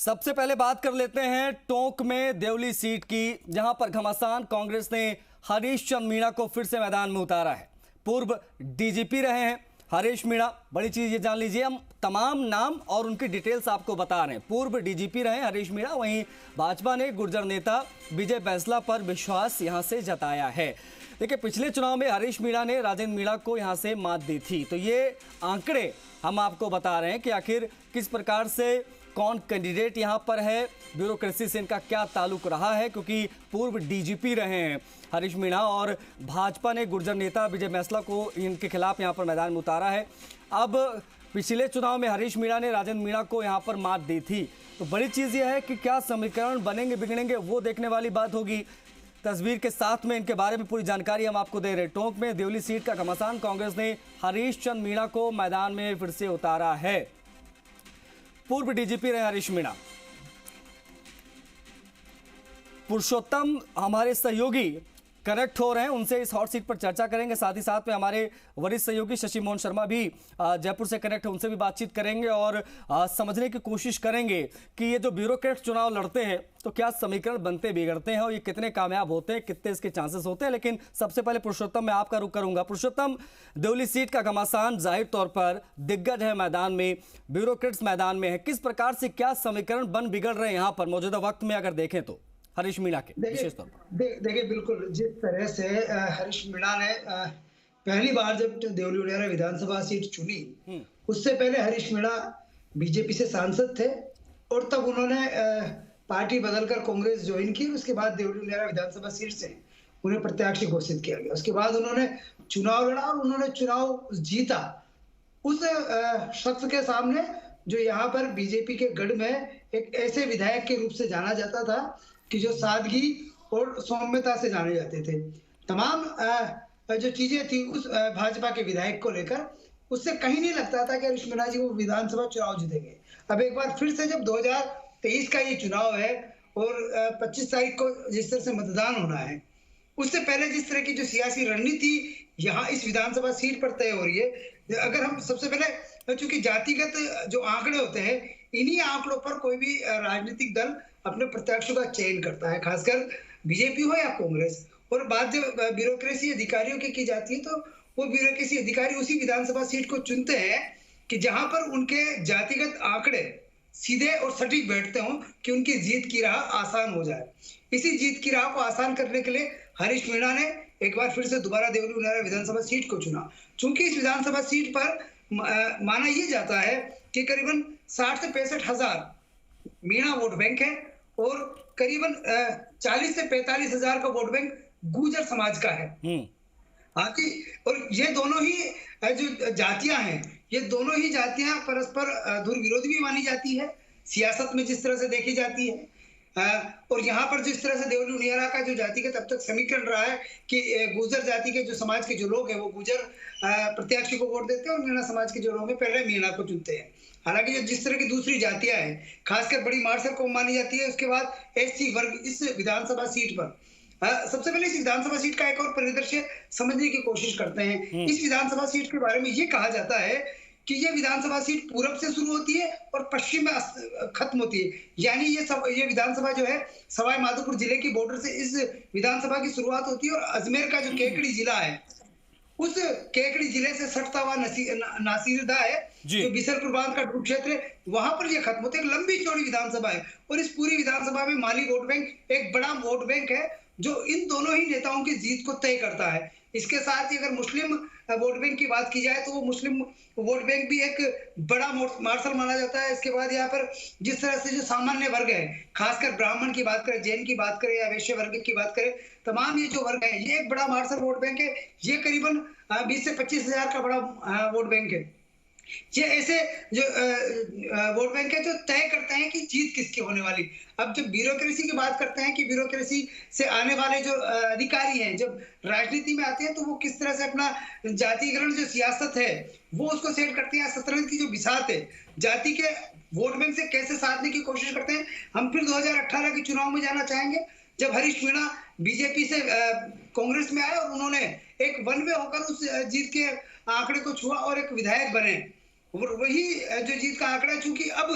सबसे पहले बात कर लेते हैं टोंक में देवली सीट की, जहां पर घमासान कांग्रेस ने हरीश चंद्र मीणा को फिर से मैदान में उतारा है। पूर्व डीजीपी रहे हैं हरीश मीणा। बड़ी चीज ये जान लीजिए, हम तमाम नाम और उनकी डिटेल्स आपको बता रहे हैं। पूर्व डीजीपी रहे हरीश मीणा। वहीं भाजपा ने गुर्जर नेता विजय बैंसला पर विश्वास यहां से जताया है। देखिए, पिछले चुनाव में हरीश मीणा ने राजेंद्र मीणा को यहां से मात दी थी। तो ये आंकड़े हम आपको बता रहे हैं कि आखिर किस प्रकार से कौन कैंडिडेट यहां पर है, ब्यूरोक्रेसी से इनका क्या ताल्लुक रहा है, क्योंकि पूर्व डीजीपी रहे हैं हरीश मीणा और भाजपा ने गुर्जर नेता विजय बैंसला को इनके खिलाफ यहां पर मैदान में उतारा है। अब पिछले चुनाव में हरीश मीणा ने राजेंद्र मीणा को यहां पर मात दी थी। तो बड़ी चीज यह है कि क्या समीकरण बनेंगे बिगड़ेंगे, वो देखने वाली बात होगी। तस्वीर के साथ में इनके बारे में पूरी जानकारी हम आपको दे रहे हैं। टोंक में देवली सीट का घमासान कांग्रेस ने हरीश चंद्र मीणा को मैदान में फिर से उतारा है। पूर्व डीजीपी रहे हरीश मीणा। पुरुषोत्तम हमारे सहयोगी कनेक्ट हो रहे हैं, उनसे इस हॉट सीट पर चर्चा करेंगे। साथ ही साथ में हमारे वरिष्ठ सहयोगी शशि मोहन शर्मा भी जयपुर से कनेक्ट है, उनसे भी बातचीत करेंगे और समझने की कोशिश करेंगे कि ये जो ब्यूरोक्रेट चुनाव लड़ते हैं तो क्या समीकरण बनते बिगड़ते हैं और ये कितने कामयाब होते हैं, कितने इसके चांसेस होते हैं। लेकिन सबसे पहले पुरुषोत्तम, मैं आपका रुख करूंगा। पुरुषोत्तम, देवली सीट का घमासान जाहिर तौर पर दिग्गज है मैदान में, ब्यूरोक्रेट्स मैदान में है। किस प्रकार से क्या समीकरण बन बिगड़ रहे हैं यहाँ पर मौजूदा वक्त में, अगर देखें तो हरीश मीणा के विशेष तौर पर? देखिए, बिल्कुल जिस तरह से हरीश मीणा ने पहली बार जब देवली उनियारा विधानसभा सीट चुनी, उससे पहले हरीश मीणा बीजेपी से सांसद थे और तब उन्होंने पार्टी बदलकर कांग्रेस ज्वाइन की। उसके बाद देवली उनियारा विधानसभा सीट से उन्हें प्रत्याशी घोषित किया गया। उसके बाद उन्होंने चुनाव लड़ा और उन्होंने चुनाव जीता। उस शख्स के सामने जो यहाँ पर बीजेपी के गढ़ में एक ऐसे विधायक के रूप से जाना जाता था कि जो सादगी और सौम्यता से जाने जाते थे। तमाम जो चीजें थी उस भाजपा के विधायक को लेकर, उससे कहीं नहीं लगता था कि हरीश मीणा जी वो विधानसभा चुनाव जीतेंगे। अब एक बार फिर से जब 2023 का ये चुनाव है और 25 तारीख को जिस तरह से मतदान होना है, उससे पहले जिस तरह की जो सियासी रणनीति यहाँ इस विधानसभा सीट पर तय हो रही है, अगर हम सबसे पहले, चूंकि जातिगत जो आंकड़े होते हैं, इन्हीं आंकड़ों पर कोई भी राजनीतिक दल अपने प्रत्याशियों का चयन करता है, खासकर बीजेपी हो या कांग्रेस। और बात जब ब्यूरोक्रेसी अधिकारियों की जाती है, तो वो ब्यूरोक्रेसी अधिकारी उसी विधानसभा सीट को चुनते हैं कि जहां पर उनके जातिगत आंकड़े सीधे और सटीक बैठते हों कि उनकी जीत की राह आसान हो जाए। इसी जीत की राह को आसान करने के लिए हरीश मीणा ने एक बार फिर से दोबारा देवली उनियारा विधानसभा सीट को चुना। चूंकि इस विधानसभा सीट पर माना यह जाता है कि करीबन 60 से 65 हजार मीणा वोट बैंक है और करीबन 40 से 45 हजार का वोट बैंक गुर्जर समाज का है। हालांकि और ये दोनों ही जो जातियां हैं, ये दोनों ही जातियां परस्पर दुर्विरोधी भी मानी जाती है, सियासत में जिस तरह से देखी जाती है। और यहाँ पर जिस तरह से देवली उनियारा का जो जाति का तब तक समीकरण रहा है कि गुर्जर जाति के जो समाज के जो लोग हैं वो गुर्जर प्रत्याशी को वोट देते हैं और मीणा समाज के जो लोग हैं पहले मीणा को चुनते हैं। हालांकि जो जिस तरह की दूसरी जातियां हैं, खासकर बड़ी मार्शल को मानी जाती है, उसके बाद एससी वर्ग इस विधानसभा सीट पर सबसे पहले इस विधानसभा सीट का एक और परिदृश्य समझने की कोशिश करते हैं। इस विधानसभा सीट के बारे में ये कहा जाता है कि ये विधानसभा सीट पूरब से शुरू होती है और पश्चिम में खत्म होती है। यानी ये विधानसभा जो है सवाई माधोपुर जिले की बॉर्डर से इस विधानसभा की शुरुआत होती है और अजमेर का जो केकड़ी जिला है, उस केकड़ी जिले से सटता हुआ नासिरदा है जो बिसरपुर बांध का क्षेत्र है, वहां पर ये खत्म होते है। एक लंबी चौड़ी विधानसभा है और इस पूरी विधानसभा में माली वोट बैंक एक बड़ा वोट बैंक है जो इन दोनों ही नेताओं की जीत को तय करता है। इसके साथ ही अगर मुस्लिम वोट बैंक की बात की जाए तो वो मुस्लिम वोट बैंक भी एक बड़ा मार्शल माना जाता है। इसके बाद यहाँ पर जिस तरह से जो सामान्य वर्ग है, खासकर ब्राह्मण की बात करें, जैन की बात करें या वैश्य वर्ग की बात करें, तमाम ये जो वर्ग है ये एक बड़ा मार्शल वोट बैंक है। ये करीबन 20 से 25 हजार का बड़ा वोट बैंक है। ये ऐसे जो वोट बैंक है जो तय करते हैं कि जीत किसकी होने वाली। अब जब ब्यूरोक्रेसी की बात करते हैं कि ब्यूरोक्रेसी से आने वाले जो अधिकारी हैं जब राजनीति में आते हैं तो वो किस तरह से अपना जातिकरण जो सियासत है वो उसको सेट करते हैं। शतरंज की जो बिसात है जाति के वोट बैंक से कैसे साधने की कोशिश करते हैं। हम फिर 2018 के चुनाव में जाना चाहेंगे जब हरीश मीणा बीजेपी से कांग्रेस में आए और उन्होंने एक वन वे होकर उस जीत के आंकड़े को छुआ और एक विधायक बने। वही जो जीत का आंकड़ा, चूंकि अब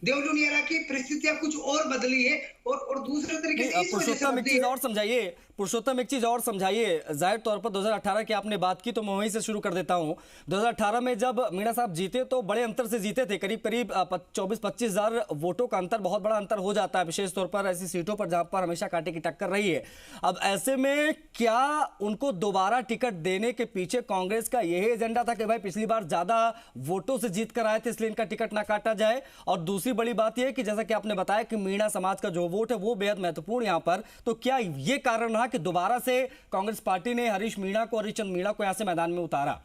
देवली उनियारा की परिस्थितियां कुछ और बदली है और दूसरे तरीके से इस वजह से पुरुषोत्तम एक बदली चीज है। और समझाइए, पुरुषोत्तम एक चीज और समझाइए। जाहिर तौर पर 2018 की आपने बात की तो मैं वहीं से शुरू कर देता हूं। 2018 में जब मीणा साहब जीते तो बड़े अंतर से जीते थे, करीब करीब 24-25 हजार वोटों का अंतर, बहुत बड़ा अंतर हो जाता है, विशेष तौर पर ऐसी सीटों पर जहां पर हमेशा कांटे की टक्कर रही है। अब ऐसे में क्या उनको दोबारा टिकट देने के पीछे कांग्रेस का यही एजेंडा था कि भाई पिछली बार ज्यादा वोटों से जीत कर आए थे इसलिए इनका टिकट ना काटा जाए? और दूसरी बड़ी बात यह कि जैसा कि आपने बताया कि मीणा समाज का जो वोट है वो बेहद महत्वपूर्ण यहां पर, तो क्या ये कारण रहा कि दोबारा से कांग्रेस पार्टी ने हरीश मीणा को, हरीशचंद्र मीणा को यहां से मैदान में उतारा?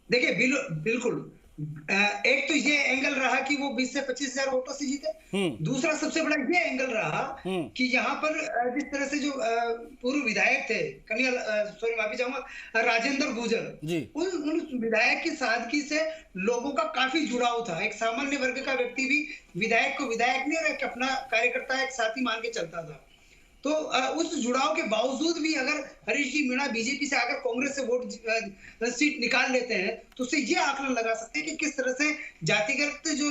देखिए बिल्कुल एक तो ये एंगल रहा कि वो 20 से 25 हजार वोटों से जीते। दूसरा सबसे बड़ा ये एंगल रहा कि यहाँ पर जिस तरह से जो पूर्व विधायक थे सॉरी माफी चाहूंगा राजेंद्र गुर्जर, उन विधायक की सादगी से लोगों का काफी जुड़ाव था। एक सामान्य वर्ग का व्यक्ति भी विधायक को विधायक नहीं और अपना कार्यकर्ता एक साथी मान के चलता था। तो उस जुड़ाव के बावजूद भी अगर हरीश जी मीणा बीजेपी से आकर कांग्रेस से वोट सीट निकाल लेते हैं तो उससे ये आकलन लगा सकते हैं कि किस तरह से जातिगत जो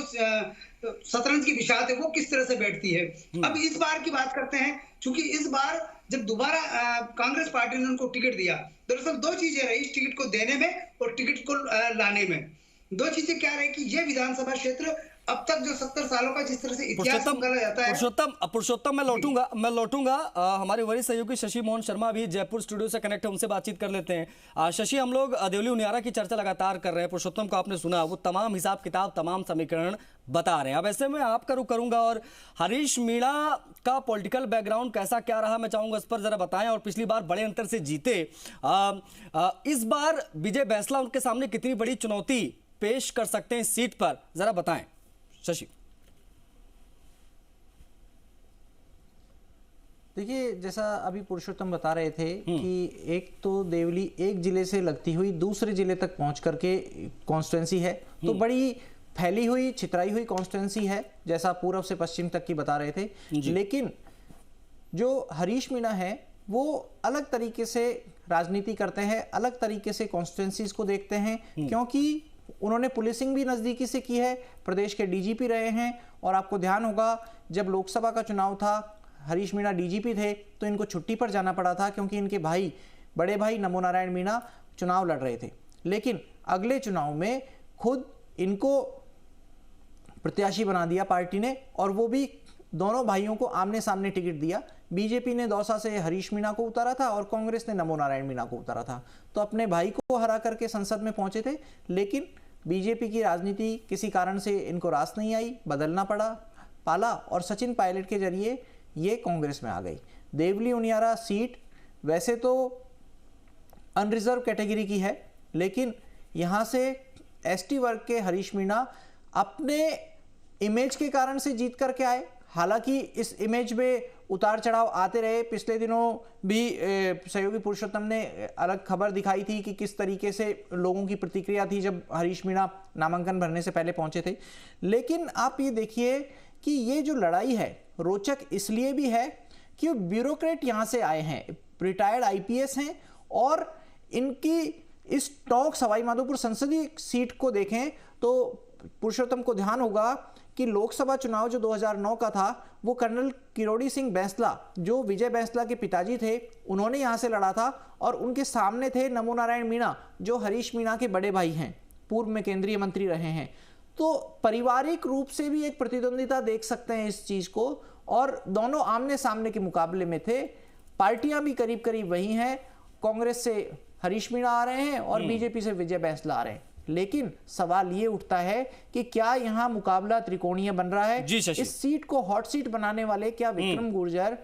शतरंज की बिशात है वो किस तरह से बैठती है। अब इस बार की बात करते हैं, क्योंकि इस बार जब दोबारा कांग्रेस पार्टी ने उनको टिकट दिया, दरअसल दो चीजें रही इस टिकट को देने में और टिकट को लाने में। दो चीजें क्या रही कि ये विधानसभा क्षेत्र अब तक जो 70 सालों का जिस तरह से इतिहास निकाला जाता है। पुरुषोत्तम मैं लौटूंगा हमारे वरिष्ठ सहयोगी शशि मोहन शर्मा भी जयपुर स्टूडियो से कनेक्ट है, उनसे बातचीत कर लेते हैं। शशि, हम लोग देवली उनियारा की चर्चा लगातार कर रहे हैं। पुरुषोत्तम को आपने सुना, वो तमाम हिसाब किताब, तमाम समीकरण बता रहे हैं। अब ऐसे में आपका रुख करूंगा और हरीश मीणा का पॉलिटिकल बैकग्राउंड कैसा क्या रहा मैं चाहूंगा इस पर जरा बताएं। और पिछली बार बड़े अंतर से जीते, इस बार विजय बैंसला उनके सामने कितनी बड़ी चुनौती पेश कर सकते हैं इस सीट पर, जरा बताएं शशि। देखिए, जैसा अभी पुरुषोत्तम बता रहे थे कि एक तो देवली एक जिले से लगती हुई दूसरे जिले तक पहुंच करके कॉन्स्टिट्यूंसी है, तो बड़ी फैली हुई छितराई हुई कॉन्स्टिट्यूंसी है, जैसा पूर्व से पश्चिम तक की बता रहे थे। लेकिन जो हरीश मीणा है वो अलग तरीके से राजनीति करते हैं, अलग तरीके से कॉन्स्टिट्यूंसीज को देखते हैं, क्योंकि उन्होंने पुलिसिंग भी नजदीकी से की है, प्रदेश के डीजीपी रहे हैं। और आपको ध्यान होगा जब लोकसभा का चुनाव था, हरीश मीणा डीजीपी थे, तो इनको छुट्टी पर जाना पड़ा था क्योंकि इनके भाई, बड़े भाई नमो नारायण मीणा चुनाव लड़ रहे थे। लेकिन अगले चुनाव में खुद इनको प्रत्याशी बना दिया पार्टी ने, और वो भी दोनों भाइयों को आमने सामने टिकट दिया। बीजेपी ने दौसा से हरीश मीणा को उतारा था और कांग्रेस ने नमो नारायण मीणा को उतारा था, तो अपने भाई को हरा करके संसद में पहुंचे थे। लेकिन बीजेपी की राजनीति किसी कारण से इनको रास नहीं आई, बदलना पाला और सचिन पायलट के जरिए ये कांग्रेस में आ गई। देवली उनियारा सीट वैसे तो अनरिजर्व कैटेगरी की है, लेकिन यहां से एसटी वर्ग के हरीश मीणा अपने इमेज के कारण से जीत करके आए। हालांकि इस इमेज में उतार चढ़ाव आते रहे। पिछले दिनों भी सहयोगी पुरुषोत्तम ने अलग खबर दिखाई थी कि किस तरीके से लोगों की प्रतिक्रिया थी जब हरीश मीणा नामांकन भरने से पहले पहुंचे थे। लेकिन आप ये देखिए कि ये जो लड़ाई है रोचक इसलिए भी है कि ब्यूरोक्रेट यहां से आए हैं, रिटायर्ड आईपीएस हैं, और इनकी इस टोंक सवाई माधोपुर संसदीय सीट को देखें तो पुरुषोत्तम को ध्यान होगा कि लोकसभा चुनाव जो 2009 का था वो कर्नल किरोड़ी सिंह बैंसला, जो विजय बैंसला के पिताजी थे, उन्होंने यहां से लड़ा था। और उनके सामने थे नमो नारायण मीणा, जो हरीश मीणा के बड़े भाई हैं, पूर्व में केंद्रीय मंत्री रहे हैं। तो पारिवारिक रूप से भी एक प्रतिद्वंदिता देख सकते हैं इस चीज को, और दोनों आमने सामने के मुकाबले में थे। पार्टियां भी करीब करीब वही हैं, कांग्रेस से हरीश मीणा आ रहे हैं और बीजेपी से विजय बैंसला आ रहे हैं। लेकिन सवाल ये उठता है कि क्या यहां मुकाबला त्रिकोणीय बन रहा है? इस सीट को हॉट सीट बनाने वाले क्या विक्रम गुर्जर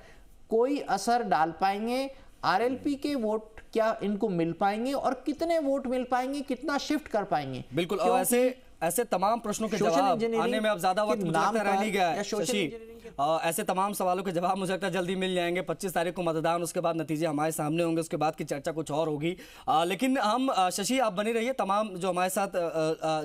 कोई असर डाल पाएंगे? आरएलपी के वोट क्या इनको मिल पाएंगे और कितने वोट मिल पाएंगे, कितना शिफ्ट कर पाएंगे? बिल्कुल, ऐसे तमाम प्रश्नों के जवाब आने में अब ज्यादा वक्त मुझे लगता रह नहीं गया है शशि। ऐसे तमाम सवालों के जवाब मुझे लगता है जल्दी मिल जाएंगे। 25 तारीख को मतदान, उसके बाद नतीजे हमारे सामने होंगे, उसके बाद की चर्चा कुछ और होगी। लेकिन हम शशि आप बने रहिए, तमाम जो हमारे साथ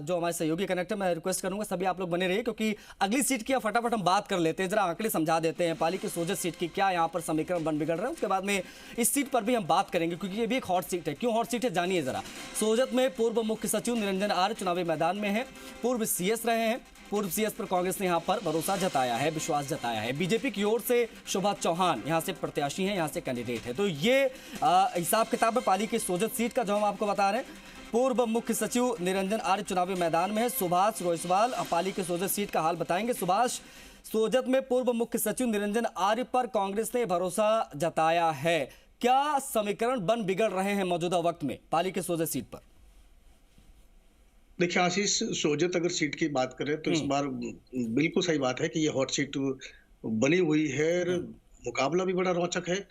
जो हमारे सहयोगी कनेक्ट है, मैं रिक्वेस्ट करूंगा सभी आप लोग बने रहिए, क्योंकि अगली सीट की फटाफट हम बात कर लेते हैं, जरा आंकड़े समझा देते हैं पाली की सोजत सीट की क्या यहाँ पर समीकरण बन बिगड़ रहे हैं। उसके बाद में इस सीट पर भी हम बात करेंगे, क्योंकि ये भी एक हॉट सीट है। क्यों हॉट सीट है जानिए जरा। सोजत में पूर्व मुख्य सचिव निरंजन आर्य चुनावी मैदान में है, पूर्व सीएस रहे हैं, पूर्व सीएस पर कांग्रेस ने यहां पर भरोसा जताया है, विश्वास जताया है। बीजेपी की ओर से शोभा चौहान यहां से प्रत्याशी हैं, यहां से कैंडिडेट है। तो ये हिसाब किताब है पाली की सोजत सीट का, जो हम आपको बता रहे हैं। पूर्व मुख्य सचिव निरंजन आर्य चुनावी मैदान में है। सुभाष रोयसवाल पाली के सोजत सीट का हाल बताएंगे। सुभाष, सोजत में पूर्व मुख्य सचिव निरंजन आर्य पर कांग्रेस ने भरोसा जताया है, क्या समीकरण बन बिगड़ रहे हैं मौजूदा वक्त में पाली के सोजत सीट पर? देखिए आशीष, सोजत अगर सीट की बात करें तो इस बार बिल्कुल सही बात है कि ये हॉट सीट बनी हुई है। मुकाबला भी बड़ा रोचक है।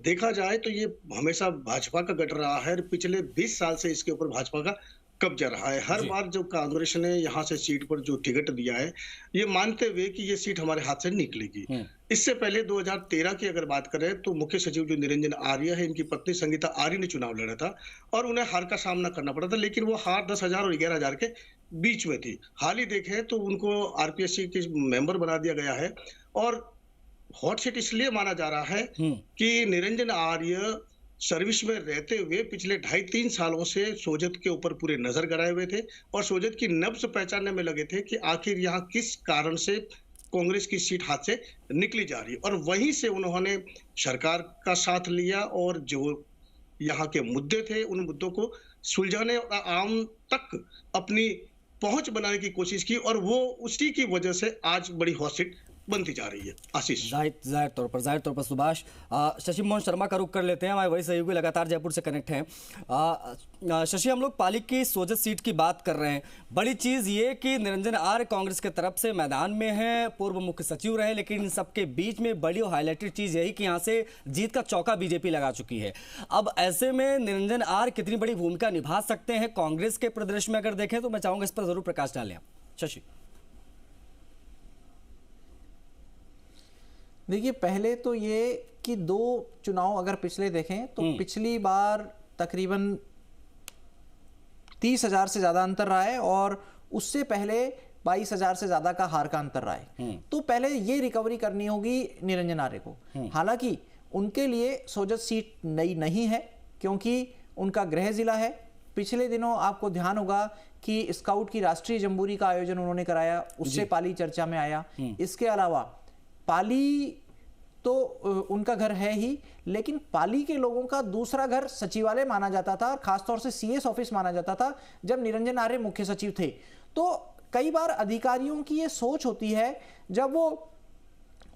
देखा जाए तो ये हमेशा भाजपा का गढ़ रहा है। पिछले 20 साल से इसके ऊपर भाजपा का कब्जा रहा है। हर बार जो कांग्रेस ने यहाँ से सीट पर जो टिकट दिया है, ये मानते हुए कि ये सीट हमारे हाथ से निकलेगी। इससे पहले 2013 की अगर बात करें तो मुख्य सचिव जो निरंजन आर्य है, इनकी पत्नी संगीता आर्य ने चुनाव लड़ा था और उन्हें हार का सामना करना पड़ा था, लेकिन वो हार 10,000 और 11,000 के बीच में थी। हाल ही देखें तो उनको आरपीएससी के मेंबर बना दिया गया है। और हॉट सीट इसलिए माना जा रहा है कि निरंजन आर्य सर्विस में रहते हुए पिछले 2.5-3 सालों से सोजत के ऊपर पूरे नजर गड़ाए हुए थे और सोजत की नब्ज पहचानने में लगे थे कि आखिर यहाँ किस कारण से कांग्रेस की सीट हाथ से निकली जा रही है। और वहीं से उन्होंने सरकार का साथ लिया और जो यहाँ के मुद्दे थे उन मुद्दों को सुलझाने और आम तक अपनी पहुंच बनाने की कोशिश की और वो उसी की वजह से आज बड़ी हॉट सीट बनती जा रही है। आशीष, जाहिर तौर पर सुभाष, शशि मोहन शर्मा का रुख कर लेते हैं। हमारे वही सहयोगी लगातार जयपुर से कनेक्ट हैं। शशि, हम लोग पाली की सोजत सीट की बात कर रहे हैं। बड़ी चीज ये कि निरंजन आर्य कांग्रेस के तरफ से मैदान में है, पूर्व मुख्य सचिव रहे, लेकिन इन सबके बीच में बड़ी हाईलाइटेड चीज यही कि यहाँ से जीत का चौका बीजेपी लगा चुकी है। अब ऐसे में निरंजन आर्य कितनी बड़ी भूमिका निभा सकते हैं कांग्रेस के परिदृश्य में अगर देखें तो मैं चाहूंगा इस पर जरूर प्रकाश डालें आप। शशि, देखिए, पहले तो ये कि 2 चुनाव अगर पिछले देखें तो पिछली बार तकरीबन 30,000 से ज्यादा अंतर रहा है और उससे पहले 22,000 से ज्यादा का हार का अंतर रहा है। तो पहले ये रिकवरी करनी होगी निरंजन आर्य को। हालांकि उनके लिए सोजत सीट नई नहीं है क्योंकि उनका गृह जिला है। पिछले दिनों आपको ध्यान होगा कि स्काउट की राष्ट्रीय जंबूरी का आयोजन उन्होंने कराया, उससे पाली चर्चा में आया। इसके अलावा पाली तो उनका घर है ही, लेकिन पाली के लोगों का दूसरा घर सचिवालय माना जाता था और खासतौर से सीएस ऑफिस माना जाता था जब निरंजन आर्य मुख्य सचिव थे। तो कई बार अधिकारियों की ये सोच होती है जब वो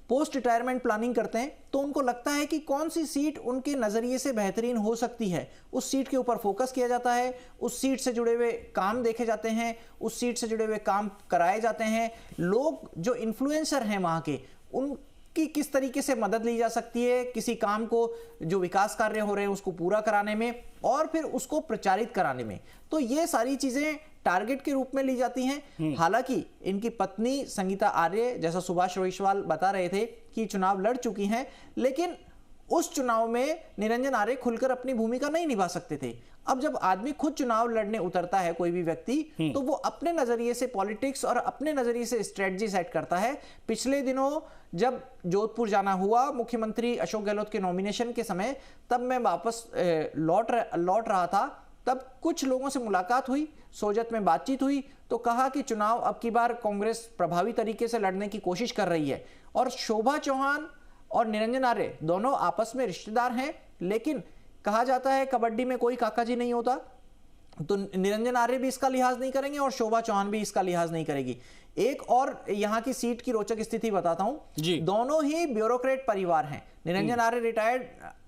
पोस्ट रिटायरमेंट प्लानिंग करते हैं तो उनको लगता है कि कौन सी सीट उनके नजरिए से बेहतरीन हो सकती है, उस सीट के ऊपर फोकस किया जाता है, उस सीट से जुड़े हुए काम देखे जाते हैं, उस सीट से जुड़े हुए काम कराए जाते हैं। लोग जो इन्फ्लुएंसर हैं वहां के, उनकी किस तरीके से मदद ली जा सकती है किसी काम को, जो विकास कार्य हो रहे हैं उसको पूरा कराने में और फिर उसको प्रचारित कराने में। तो ये सारी चीजें टारगेट के रूप में ली जाती हैं। हालांकि इनकी पत्नी संगीता आर्य, जैसा सुभाष रोहिशवाल बता रहे थे कि चुनाव लड़ चुकी हैं, लेकिन उस चुनाव में निरंजन आर्य खुलकर अपनी भूमिका नहीं निभा सकते थे। अब जब आदमी खुद चुनाव लड़ने उतरता है, कोई भी व्यक्ति, तो वो अपने नजरिए से पॉलिटिक्स और अपने नजरिए से स्ट्रेटजी सेट करता है। पिछले दिनों जब जोधपुर जाना हुआ मुख्यमंत्री अशोक गहलोत के नॉमिनेशन के समय, तब मैं वापस लौट रहा था, तब कुछ लोगों से मुलाकात हुई, सोजत में बातचीत हुई, तो कहा कि चुनाव अब की बार कांग्रेस प्रभावी तरीके से लड़ने की कोशिश कर रही है। और शोभा चौहान और निरंजन आर्य दोनों आपस में रिश्तेदार हैं, लेकिन कहा जाता है कबड्डी में कोई काका जी नहीं होता, तो निरंजन आर्य भी इसका लिहाज नहीं करेंगे और शोभा चौहान भी इसका लिहाज नहीं करेगी। एक और यहाँ की सीट की रोचक स्थिति बताता हूं, दोनों ही ब्यूरोक्रेट परिवार हैं। Niranjan Arya retired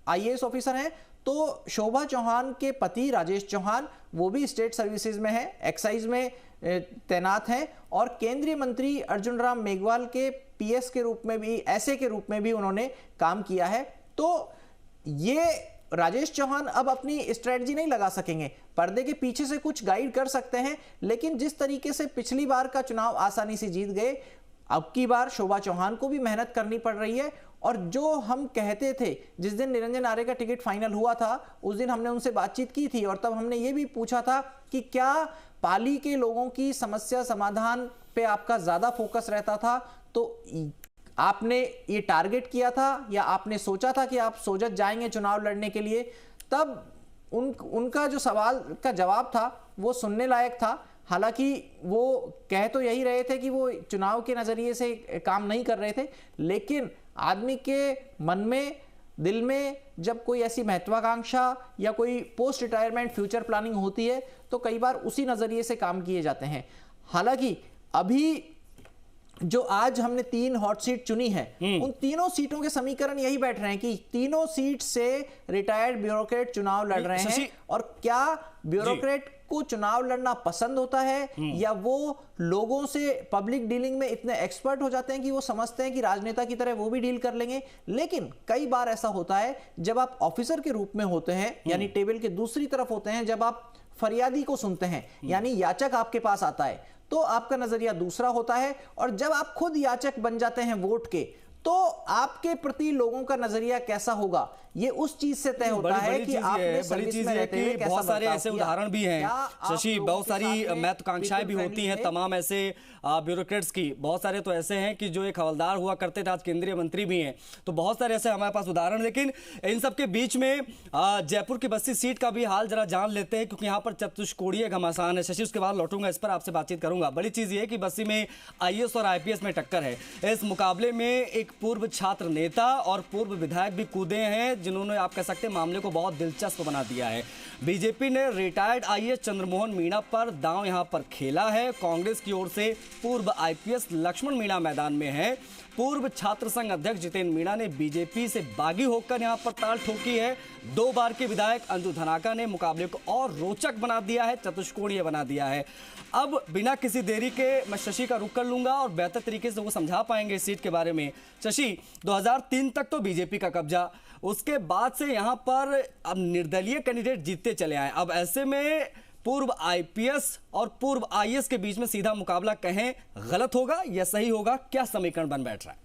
IAS officer हैं, तो शोभा चौहान के पति राजेश चौहान वो भी स्टेट सर्विसेज में है, एक्साइज में तैनात हैं और केंद्रीय मंत्री अर्जुन राम मेघवाल के पीएस के रूप में भी, ऐसे के रूप में भी उन्होंने काम किया है। तो ये राजेश चौहान अब अपनी स्ट्रेटजी नहीं लगा सकेंगे, पर्दे के पीछे से कुछ गाइड कर सकते हैं, लेकिन जिस तरीके से पिछली बार का चुनाव आसानी से जीत गए, अब की बार शोभा चौहान को भी मेहनत करनी पड़ रही है। और जो हम कहते थे, जिस दिन निरंजन आर्य का टिकट फाइनल हुआ था, उस दिन हमने उनसे बातचीत की थी और तब हमने ये भी पूछा था कि क्या पाली के लोगों की समस्या समाधान पे आपका ज्यादा फोकस रहता था, तो आपने ये टारगेट किया था या आपने सोचा था कि आप सोजत जाएंगे चुनाव लड़ने के लिए? तब उनका जो सवाल का जवाब था वो सुनने लायक था। हालांकि वो कह तो यही रहे थे कि वो चुनाव के नजरिए से काम नहीं कर रहे थे, लेकिन आदमी के मन में, दिल में जब कोई ऐसी महत्वाकांक्षा या कोई पोस्ट रिटायरमेंट फ्यूचर प्लानिंग होती है तो कई बार उसी नजरिए से काम किए जाते हैं। हालांकि अभी जो आज हमने 3 हॉट सीट चुनी है, उन तीनों सीटों के समीकरण यही बैठ रहे हैं कि तीनों सीट से रिटायर्ड ब्यूरोक्रेट चुनाव लड़ रहे हैं, और क्या ब्यूरोक्रेट को चुनाव लड़ना पसंद होता है या वो लोगों से पब्लिक डीलिंग में इतने एक्सपर्ट हो जाते हैं कि वो समझते हैं कि राजनेता की तरह वो भी डील कर लेंगे। लेकिन कई बार ऐसा होता है जब आप ऑफिसर के रूप में होते हैं, यानी टेबल के दूसरी तरफ होते हैं, जब आप फरियादी को सुनते हैं, यानी याचक आपके पास आता है, तो आपका नजरिया दूसरा होता है। और जब आप खुद याचक बन जाते हैं वोट के, तो आपके प्रति लोगों का नजरिया कैसा होगा ये उस चीज से तय होता है कि आपने सर्विस में रहते हुए कैसा बहुत सारे बर्ताव ऐसे किया। उदाहरण भी हैं शशि, बहुत सारी महत्वाकांक्षाएं भी होती हैं तमाम ऐसे ब्यूरोक्रेट्स की। बहुत सारे तो ऐसे हैं कि जो एक हवलदार हुआ करते थे, आज केंद्रीय मंत्री भी हैं, तो बहुत सारे ऐसे हमारे पास उदाहरण। लेकिन इन सब के बीच में जयपुर की बस्ती सीट का भी हाल जरा जान लेते हैं, क्योंकि यहाँ पर चतुष्कोणीय घमासान है। शशि, उसके बाद लौटूंगा, इस पर आपसे बातचीत करूंगा। बड़ी चीज ये है कि बस्ती में IAS और IPS में टक्कर है। इस मुकाबले में एक पूर्व छात्र नेता और पूर्व विधायक भी कूदे हैं, जिन्होंने आप कह सकते हैं मामले को बहुत दिलचस्प बना दिया है। बीजेपी ने रिटायर्ड IAS चंद्रमोहन मीणा पर दांव यहां पर खेला है। कांग्रेस की ओर से पूर्व IPS लक्ष्मण मीणा मैदान में है। पूर्व छात्र संघ अध्यक्ष जितेंद्र मीणा ने बीजेपी से बागी होकर यहां पर ताल ठोकी है। 2 बार के विधायक अंजू धनाका ने मुकाबले को और रोचक बना दिया है, चतुष्कोणीय बना दिया है। अब बिना किसी देरी के मैं शशि का रुख कर लूंगा और बेहतर तरीके से वो समझा पाएंगे इस सीट के बारे में। शशि, 2003 तक तो बीजेपी का कब्जा, उसके बाद से यहां पर अब निर्दलीय कैंडिडेट जीतते चले आए। अब ऐसे में पूर्व IPS और पूर्व IAS के बीच में सीधा मुकाबला कहें गलत होगा या सही होगा? क्या समीकरण बन बैठ रहा है?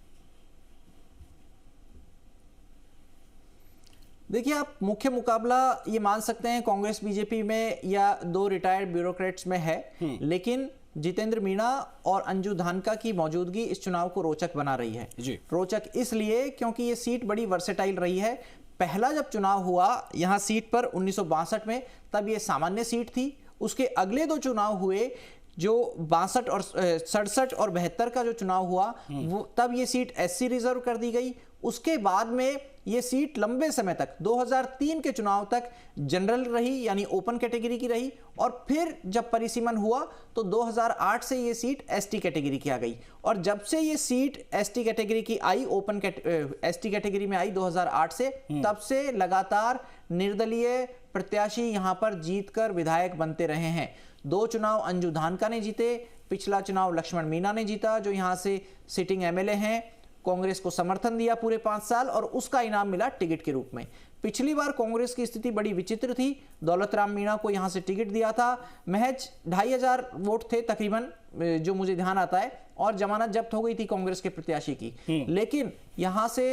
देखिए, आप मुख्य मुकाबला ये मान सकते हैं कांग्रेस बीजेपी में या 2 रिटायर्ड ब्यूरोक्रेट्स में है, लेकिन जितेंद्र मीणा और अंजू धानका की मौजूदगी इस चुनाव को रोचक बना रही है जी। रोचक इसलिए क्योंकि ये सीट बड़ी वर्सेटाइल रही है। पहला जब चुनाव हुआ यहाँ सीट पर 1962 में, तब ये सामान्य सीट थी। उसके अगले 2 चुनाव हुए, जो 62 और 67 और 72 का जो चुनाव हुआ, वो तब ये सीट SC रिजर्व कर दी गई। उसके बाद में ये सीट लंबे समय तक 2003 के चुनाव तक जनरल रही, यानी ओपन कैटेगरी की रही, और फिर जब परिसीमन हुआ तो 2008 से ये सीट ST कैटेगरी की आ गई। और जब से ये सीट ST कैटेगरी की आई, ST कैटेगरी में आई 2008 से, तब से लगातार निर्दलीय प्रत्याशी यहां पर जीतकर विधायक बनते रहे हैं। 2 चुनाव अंजू धानका ने जीते, पिछला चुनाव लक्ष्मण मीणा ने जीता, जो यहां से सिटिंग MLA हैं। कांग्रेस को समर्थन दिया पूरे 5 साल और उसका इनाम मिला टिकट के रूप में। पिछली बार कांग्रेस की स्थिति बड़ी विचित्र थी। दौलतराम मीणा को यहां से टिकट दिया था, महज 2500 वोट थे तकरीबन, जो मुझे ध्यान आता है, और जमानत जब्त हो गई थी कांग्रेस के प्रत्याशी की। लेकिन यहां से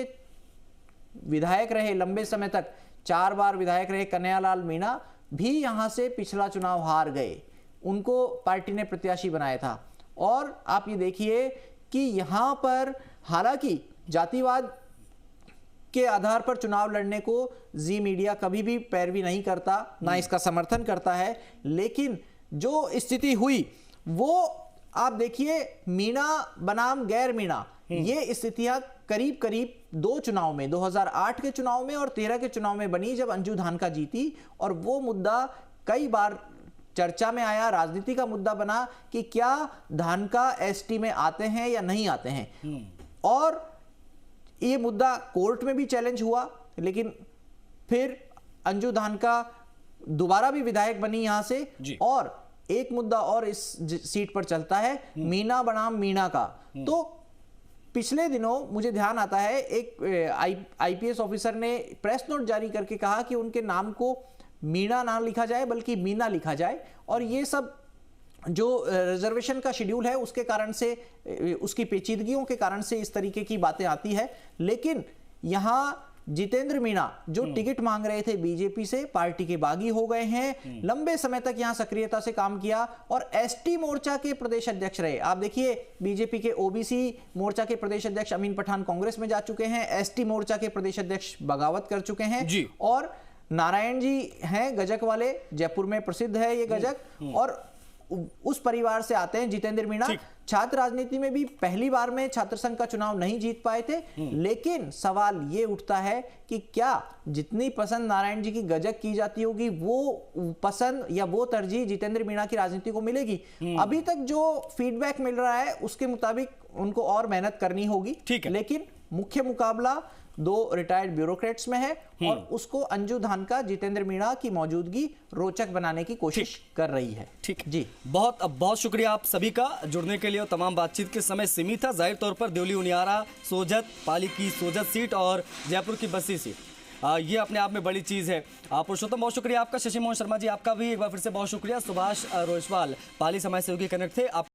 विधायक रहे लंबे समय तक, 4 बार विधायक रहे कन्हैयालाल मीणा भी यहां से पिछला चुनाव हार गए। उनको पार्टी ने प्रत्याशी बनाया था। और आप ये देखिए कि यहां पर हालांकि जातिवाद के आधार पर चुनाव लड़ने को जी मीडिया कभी भी पैरवी नहीं करता, ना इसका समर्थन करता है, लेकिन जो स्थिति हुई वो आप देखिए, मीणा बनाम गैर मीणा, ये स्थितियां करीब करीब 2 चुनाव में, 2008 के चुनाव में और 13 के चुनाव में बनी, जब अंजू धानका जीती। और वो मुद्दा कई बार चर्चा में आया, राजनीति का मुद्दा बना कि क्या धानका ST में आते हैं या नहीं आते हैं। और ये मुद्दा कोर्ट में भी चैलेंज हुआ, लेकिन फिर अंजू धानका दोबारा भी विधायक बनी यहां से। और एक मुद्दा और इस सीट पर चलता है, मीणा बनाम मीणा का। तो पिछले दिनों मुझे ध्यान आता है, एक IPS ऑफिसर ने प्रेस नोट जारी करके कहा कि उनके नाम को मीणा ना लिखा जाए बल्कि मीना लिखा जाए। और ये सब जो रिजर्वेशन का शेड्यूल है उसके कारण से, उसकी पेचीदगियों के कारण से इस तरीके की बातें आती है। लेकिन यहां जितेंद्र मीणा जो टिकट मांग रहे थे बीजेपी से, पार्टी के बागी हो गए हैं। लंबे समय तक यहां सक्रियता से काम किया और ST मोर्चा के प्रदेश अध्यक्ष रहे। आप देखिए, बीजेपी के OBC मोर्चा के प्रदेश अध्यक्ष अमीन पठान कांग्रेस में जा चुके हैं, ST मोर्चा के प्रदेश अध्यक्ष बगावत कर चुके हैं जी। और नारायण जी हैं गजक वाले, जयपुर में प्रसिद्ध है ये गजक, और उस परिवार से आते हैं जितेंद्र मीणा। छात्र राजनीति में भी पहली बार में छात्र संघ का चुनाव नहीं जीत पाए थे, लेकिन सवाल ये उठता है कि क्या जितनी पसंद नारायण जी की गजक की जाती होगी वो पसंद या वो तरजीह जितेंद्र मीणा की राजनीति को मिलेगी? अभी तक जो फीडबैक मिल रहा है उसके मुताबिक उनको और मेहनत करनी होगी, लेकिन मुख्य मुकाबला 2 रिटायर्ड ब्यूरोक्रेट्स में है और उसको अंजू धानका जितेंद्र मीणा की मौजूदगी रोचक बनाने की कोशिश कर रही है। ठीक जी, बहुत बहुत शुक्रिया आप सभी का जुड़ने के लिए। और तमाम बातचीत के समय सीमित था। जाहिर तौर पर देवली उनियारा, सोजत, पाली की सोजत सीट और जयपुर की बस्ती सीट, ये अपने आप में बड़ी चीज है। पुरुषोत्तम बहुत शुक्रिया आपका। शशि मोहन शर्मा जी आपका भी एक बार फिर से बहुत शुक्रिया। सुभाष रोजवाल पाली समाज सहयोगी कनेक्ट थे आप।